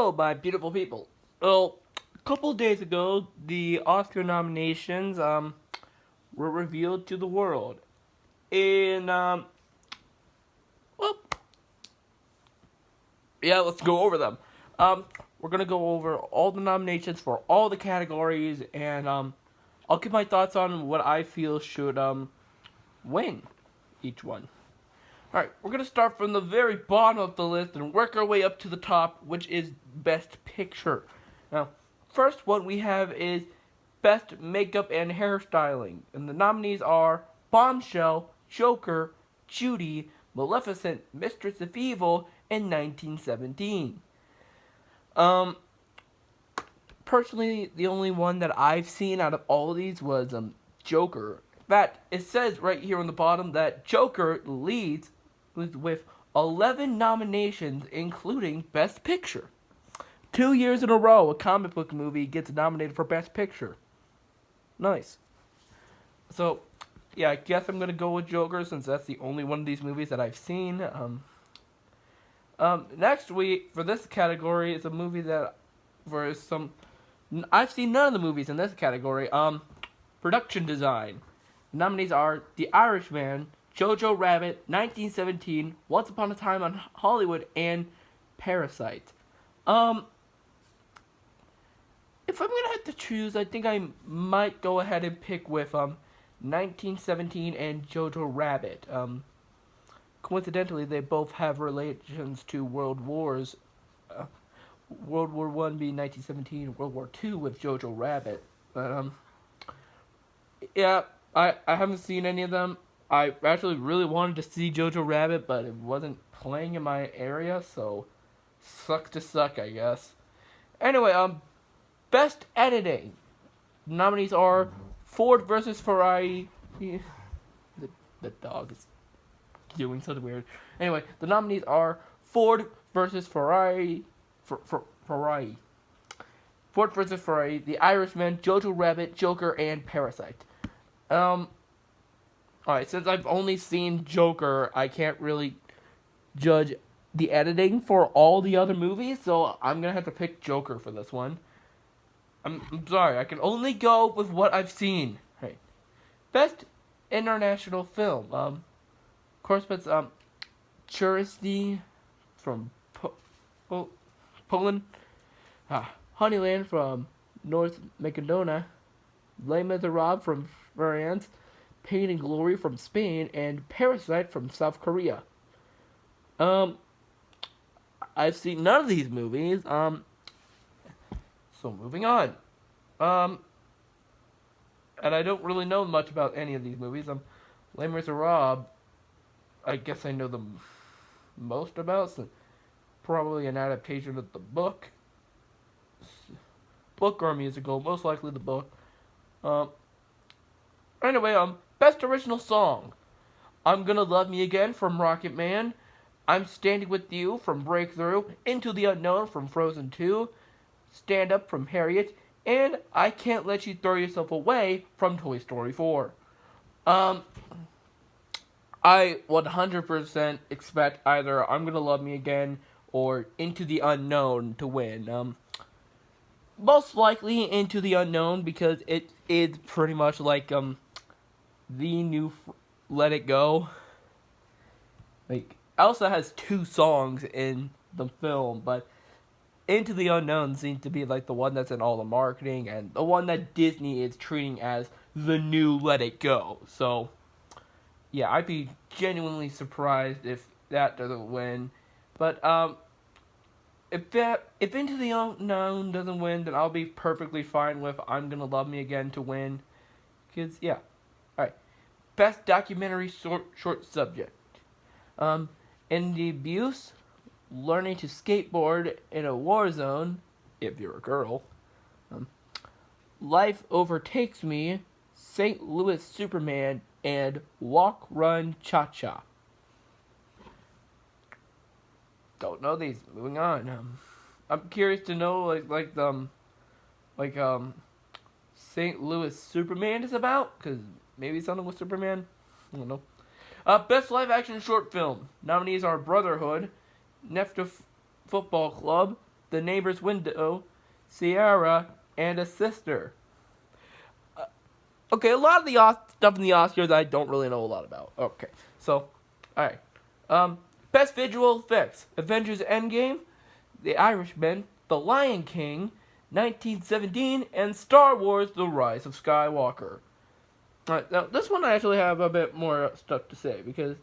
Hello, my beautiful people. Well, a couple days ago, the Oscar nominations were revealed to the world, and well, yeah, let's go over them. Um, we're gonna go over all the nominations for all the categories, and I'll give my thoughts on what I feel should win each one. All right, we're gonna start from the very bottom of the list and work our way up to the top, which is Best Picture. Now, first one we have is Best Makeup and Hairstyling, and the nominees are Bombshell, Joker, Judy, Maleficent, Mistress of Evil, and 1917. Um, Personally, the only one that I've seen out of all of these was Joker. That it says right here on the bottom that Joker leads with 11 nominations, including Best Picture. 2 years in a row, a comic book movie gets nominated for Best Picture. Nice. So, yeah, I guess I'm gonna go with Joker since that's the only one of these movies that I've seen. Next week for this category is a movie that for some I've seen none of the movies in this category. Production design. The nominees are The Irishman, Jojo Rabbit, 1917, Once Upon a Time on Hollywood, and Parasite. If I'm gonna have to choose, I think I might go ahead and pick with 1917 and Jojo Rabbit. Coincidentally, they both have relations to world wars. World War One being 1917, World War Two with Jojo Rabbit. But yeah, I haven't seen any of them. I actually really wanted to see Jojo Rabbit, but it wasn't playing in my area, so sucks to suck, I guess. Anyway, best editing. The nominees are Ford versus Ferrari. The dog is doing something weird. Anyway, the nominees are Ford versus Ferrari. Ferrari. Ford versus Ferrari, The Irishman, Jojo Rabbit, Joker, and Parasite. Alright, since I've only seen Joker, I can't really judge the editing for all the other movies, so I'm gonna have to pick Joker for this one. I'm sorry, I can only go with what I've seen. Right. Best international film. Of course, it's Touristy from Poland, Honeyland from North Macedonia, Les Miserables from France, Pain and Glory from Spain, and Parasite from South Korea. I've seen none of these movies. So moving on. And I don't really know much about any of these movies. Les Miserables, I guess I know the most about, so probably an adaptation of the book. Book or musical, most likely the book. Anyway, best original song. I'm Gonna Love Me Again from Rocket Man. I'm Standing With You from Breakthrough. Into the Unknown from Frozen 2. Stand Up from Harriet. And I Can't Let You Throw Yourself Away from Toy Story 4. I 100% expect either I'm Gonna Love Me Again or Into the Unknown to win. Most likely Into the Unknown because it is pretty much like the new Let It Go. Like Elsa has 2 songs in the film, but Into the Unknown seems to be like the one that's in all the marketing and the one that Disney is treating as the new Let It Go. So yeah, I'd be genuinely surprised if that doesn't win. But if Into the Unknown doesn't win, then I'll be perfectly fine with I'm Gonna Love Me Again to win. Cause yeah, all right. Best documentary short subject. In the abuse, learning to skateboard in a war zone, if you're a girl. Life Overtakes Me, St. Louis Superman, and Walk, Run, Cha-Cha. Don't know these. Moving on. I'm curious to know St. Louis Superman is about, because maybe something with Superman. I don't know. Best live action short film. Nominees are Brotherhood, Nefta Football Club, The Neighbor's Window, Sierra, and a Sister. Okay, a lot of the stuff in the Oscars I don't really know a lot about. Okay, so, alright. Best Visual Effects: Avengers Endgame, The Irishman, The Lion King, 1917, and Star Wars: The Rise of Skywalker. Alright, now this one I actually have a bit more stuff to say, because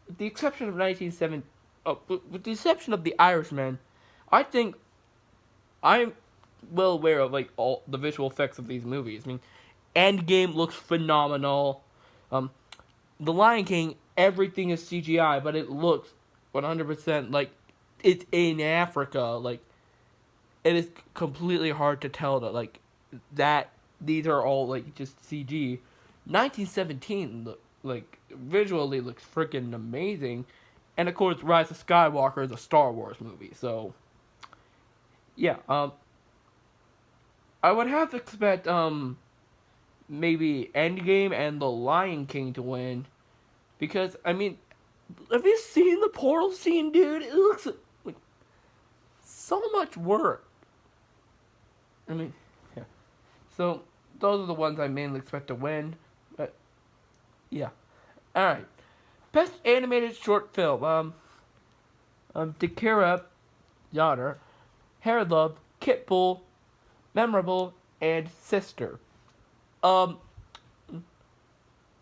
with the exception of 1917, with the exception of The Irishman, I think I'm well aware of like all the visual effects of these movies. I mean, Endgame looks phenomenal. The Lion King, everything is CGI, but it looks 100% like it's in Africa. Like, it is completely hard to tell that like that these are all like just CG. 1917 like visually looks freaking amazing, and of course Rise of Skywalker is a Star Wars movie. So yeah, I would have to expect maybe Endgame and The Lion King to win, because I mean, have you seen the portal scene, dude? It looks like so much work. I mean, yeah. So those are the ones I mainly expect to win. But yeah, all right. Best animated short film. Dakira, Yonder, Hair Love, Kit Bull, Memorable, and Sister. From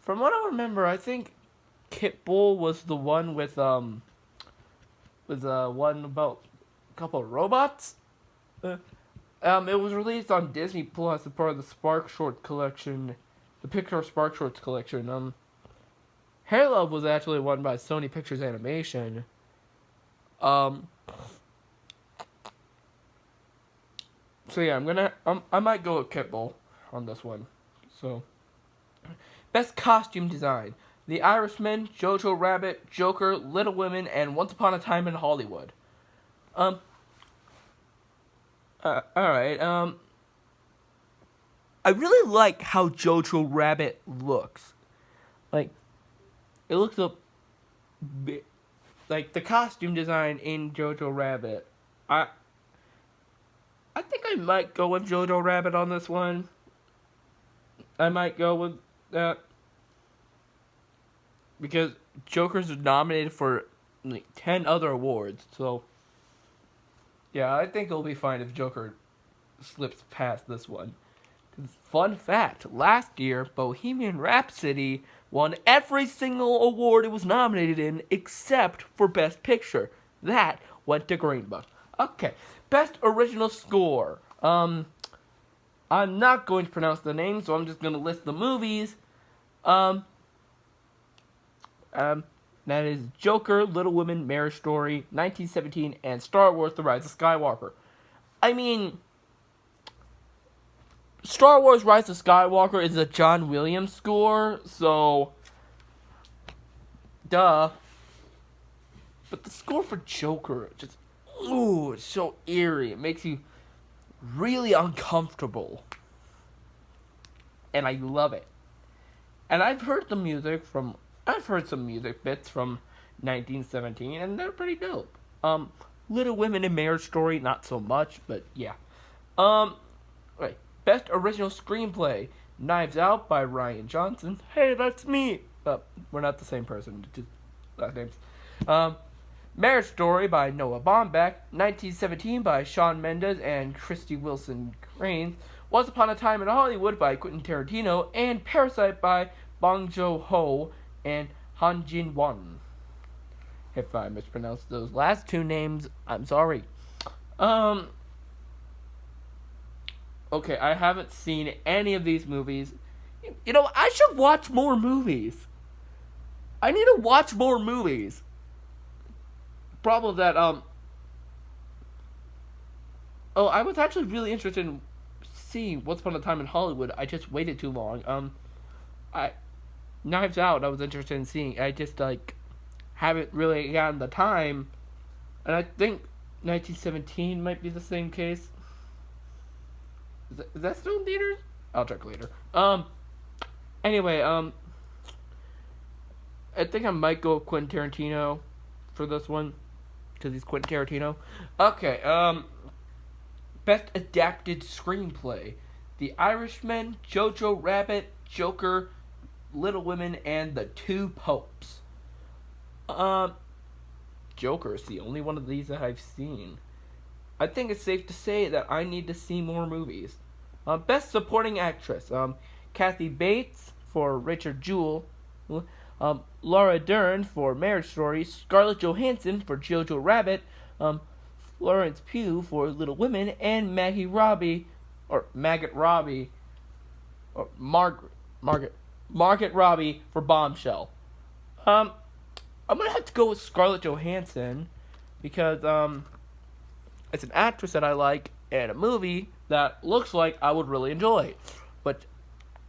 what I remember, I think Kit Bull was the one with one about a couple of robots. It was released on Disney Plus as part of the Spark Short collection, the Pixar Spark Shorts collection. Hair Love was actually one by Sony Pictures Animation. So yeah, I might go with Kit Bull on this one. So, best costume design: The Irishman, Jojo Rabbit, Joker, Little Women, and Once Upon a Time in Hollywood. Alright, I really like how Jojo Rabbit looks. Like, it looks like the costume design in Jojo Rabbit. I think I might go with Jojo Rabbit on this one. I might go with that, because Joker's nominated for like 10 other awards. So yeah, I think it'll be fine if Joker slips past this one. Fun fact, last year Bohemian Rhapsody won every single award it was nominated in except for Best Picture. That went to Green Book. Okay, Best Original Score. I'm not going to pronounce the names, so I'm just going to list the movies. That is Joker, Little Women, Marriage Story, 1917, and Star Wars: The Rise of Skywalker. I mean, Star Wars: Rise of Skywalker is a John Williams score, so duh. But the score for Joker just, it's so eerie. It makes you really uncomfortable. And I love it. And I've heard some music bits from 1917, and they're pretty dope. Little Women and Marriage Story, not so much, but yeah. Right. Best Original Screenplay: Knives Out by Rian Johnson. Hey, that's me. We're not the same person. Just last names. Marriage Story by Noah Baumbach. 1917 by Shawn Mendes and Christy Wilson Crane. Once Upon a Time in Hollywood by Quentin Tarantino. And Parasite by Bong Joon-ho and Han Jin-won. If I mispronounced those last two names, I'm sorry. Okay, I haven't seen any of these movies. You know, I should watch more movies. I need to watch more movies. Problem that, I was actually really interested in seeing Once Upon a Time in Hollywood. I just waited too long. Knives Out, I was interested in seeing. I just, haven't really gotten the time. And I think 1917 might be the same case. Is that still in theaters? I'll check later. Anyway, I think I might go with Quentin Tarantino for this one, because he's Quentin Tarantino. Okay, Best Adapted Screenplay: The Irishman, Jojo Rabbit, Joker, Little Women, and The Two Popes. Um, Joker is the only one of these that I've seen. I think it's safe to say that I need to see more movies. Best Supporting Actress: Kathy Bates for Richard Jewell, Laura Dern for Marriage Story, Scarlett Johansson for Jojo Rabbit, Florence Pugh for Little Women, and Maggot Robbie, or Margaret Robbie for Bombshell. I'm gonna have to go with Scarlett Johansson because it's an actress that I like and a movie that looks like I would really enjoy. But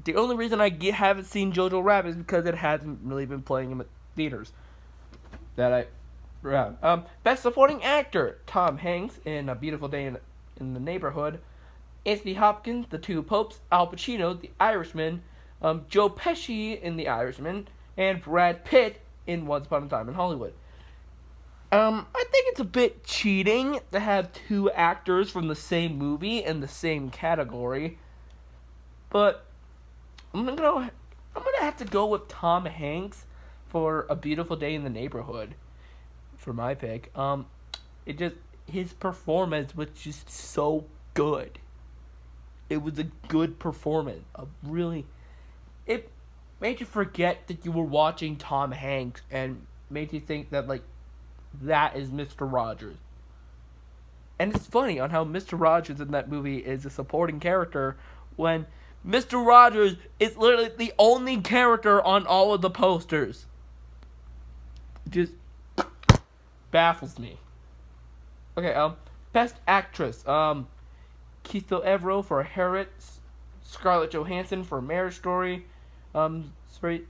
the only reason I haven't seen Jojo Rabbit is because it hasn't really been playing in the theaters. Best Supporting Actor: Tom Hanks in A Beautiful Day in the Neighborhood, Anthony Hopkins, The Two Popes, Al Pacino, The Irishman, Joe Pesci in The Irishman, and Brad Pitt in Once Upon a Time in Hollywood. I think it's a bit cheating to have two actors from the same movie in the same category, but I'm gonna have to go with Tom Hanks for A Beautiful Day in the Neighborhood for my pick. His performance was just so good. It was a good performance. It made you forget that you were watching Tom Hanks and made you think that that is Mr. Rogers. And it's funny on how Mr. Rogers in that movie is a supporting character when Mr. Rogers is literally the only character on all of the posters. It just baffles me. Okay, Best Actress: Keith Evro for Harriet, Scarlett Johansson for Marriage Story, Saoirse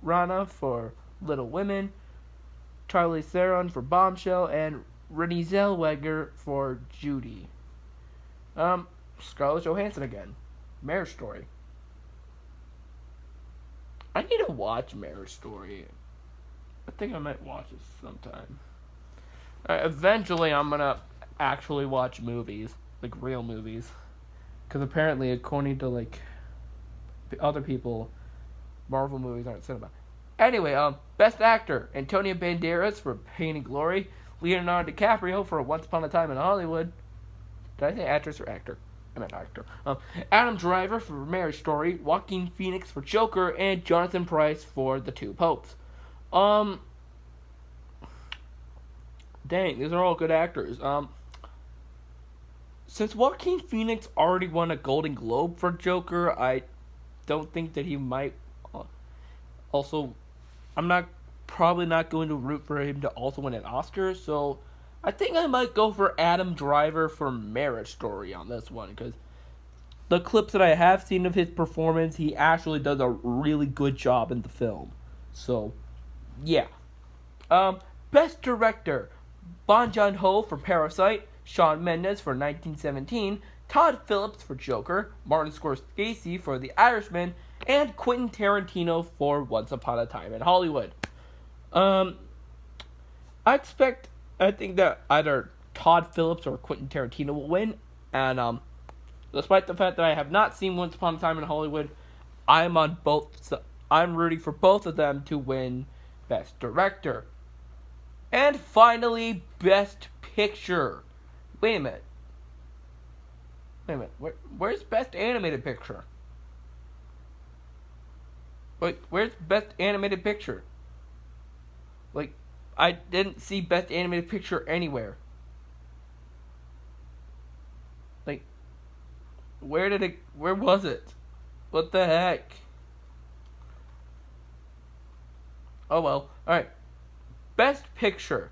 Ronan for Little Women, Charlize Theron for Bombshell, and Renée Zellweger for Judy. Scarlett Johansson again. Marriage Story. I need to watch Marriage Story. I think I might watch it sometime. Eventually, I'm gonna actually watch movies, real movies, because apparently, according to other people, Marvel movies aren't cinema. Anyway, Best Actor: Antonio Banderas for Pain and Glory, Leonardo DiCaprio for Once Upon a Time in Hollywood. Did I say actress or actor? I meant actor. Adam Driver for Marriage Story, Joaquin Phoenix for Joker, and Jonathan Pryce for The Two Popes. Dang, these are all good actors. Since Joaquin Phoenix already won a Golden Globe for Joker, I don't think that he might. Also, I'm probably not going to root for him to also win an Oscar, so I think I might go for Adam Driver for Marriage Story on this one, because the clips that I have seen of his performance, he actually does a really good job in the film. So, yeah. Best Director: Bong Joon-ho for Parasite, Shawn Mendes for 1917, Todd Phillips for Joker, Martin Scorsese for The Irishman, and Quentin Tarantino for Once Upon a Time in Hollywood. I think that either Todd Phillips or Quentin Tarantino will win, and despite the fact that I have not seen Once Upon a Time in Hollywood, I'm rooting for both of them to win Best Director. And finally, Best Picture. Wait a minute. Where's Best Animated Picture? Wait, where's Best Animated Picture? I didn't see Best Animated Picture anywhere. Where was it? What the heck? Oh well. Alright. Best Picture: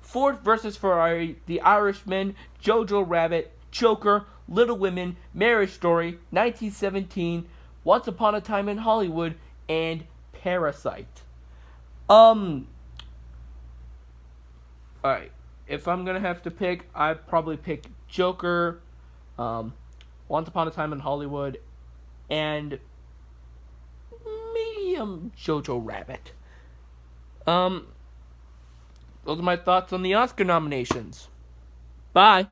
Ford vs. Ferrari, The Irishman, Jojo Rabbit, Joker, Little Women, Marriage Story, 1917, Once Upon a Time in Hollywood, and Parasite. Alright. If I'm gonna have to pick, I'd probably pick Joker, Once Upon a Time in Hollywood, and maybe Jojo Rabbit. Those are my thoughts on the Oscar nominations. Bye.